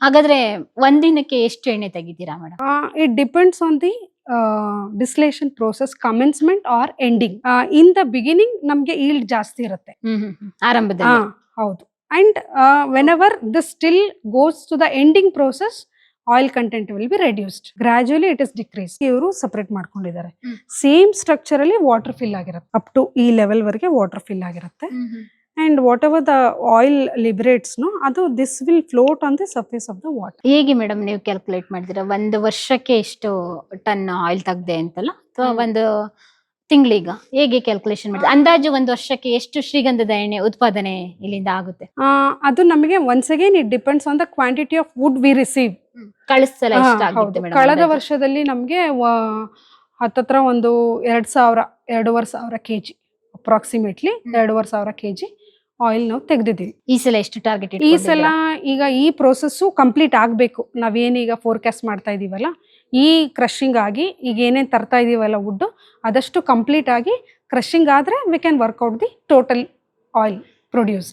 ಹಾಗಾದ್ರೆ ಒಂದಿನಕ್ಕೆ ಎಷ್ಟು ಎಣ್ಣೆ ತೆಗಿತೀರಾ madam? It depends on the distillation process commencement or ending. In the beginning ನಮ್ಗೆ yield ಜಾಸ್ತಿ ಇರುತ್ತೆ. ಆರಂಭದಲ್ಲಿ. ಹೌದು. And whenever the still goes to the ending process, oil content will be reduced. Gradually it is decreased. ಇವರು separate ಮಾಡ್ಕೊಂಡಿದ್ದಾರೆ. Same structure ಅಲ್ಲಿ water fill ಆಗಿರುತ್ತೆ. Up to ಈ ಲೆವೆಲ್ ವರೆಗೆ ವಾಟರ್ ಫಿಲ್ ಆಗಿರುತ್ತೆ. And whatever the oil liberates, no, ಅದು this will float on the surface of the water. ಹೇಗೆ madam ನೀವು ಕ್ಯಾಲ್ಕುಲೇಟ್ ಮಾಡ್ತೀರಾ? ಒಂದು ವರ್ಷಕ್ಕೆ ಎಷ್ಟು ಟನ್ ಆಯಿಲ್ ತೆಗ್ದೆ ಅಂತಲ್ಲ, ಅಥವಾ ಒಂದು ತಿಂಗಳಿಗ ಹೇಗೆ ಕ್ಯಾಲ್ಕುಲೇಷನ್ ಮಾಡ್ತೀರಾ? ಅಂದಾಜು ಒಂದು ವರ್ಷಕ್ಕೆ ಎಷ್ಟು ಶ್ರೀಗಂಧದ ಎಣ್ಣೆ ಉತ್ಪಾದನೆ ಇಲ್ಲಿಂದ ಆಗುತ್ತೆ? ಅದು ನಮಗೆ once again it depends on the quantity of wood we receive. ಕಳಿಸಲ ಎಷ್ಟಾಗುತ್ತೆ ಮೇಡಮ್? ಕಳೆದ ವರ್ಷದಲ್ಲಿ ನಮಗೆ ಹತ್ತತ್ರ ಒಂದು 2,000-2,500 kg ಅಪ್ರಾಕ್ಸಿಮೇಟ್ಲಿ 2,500 kg ಆಯಿಲ್ ನಾವು ತೆಗೆದಿದ್ದೀವಿ. ಈ ಸಲ ಎಷ್ಟು ಟಾರ್ಗೆಟ್? ಈ ಸಲ ಈಗ ಈ ಪ್ರೋಸೆಸ್ಸು ಕಂಪ್ಲೀಟ್ ಆಗಬೇಕು. ನಾವೇನೀಗ ಫೋರ್ಕಾಸ್ಟ್ ಮಾಡ್ತಾ ಇದೀವಲ್ಲ, ಈ ಕ್ರಷಿಂಗ್ ಆಗಿ ಈಗ ಏನೇನು ತರ್ತಾ ಇದೀವಲ್ಲ ವುಡ್, ಅದಷ್ಟು ಕಂಪ್ಲೀಟ್ ಆಗಿ ಕ್ರಷಿಂಗ್ ಆದರೆ we can work out the total oil produce.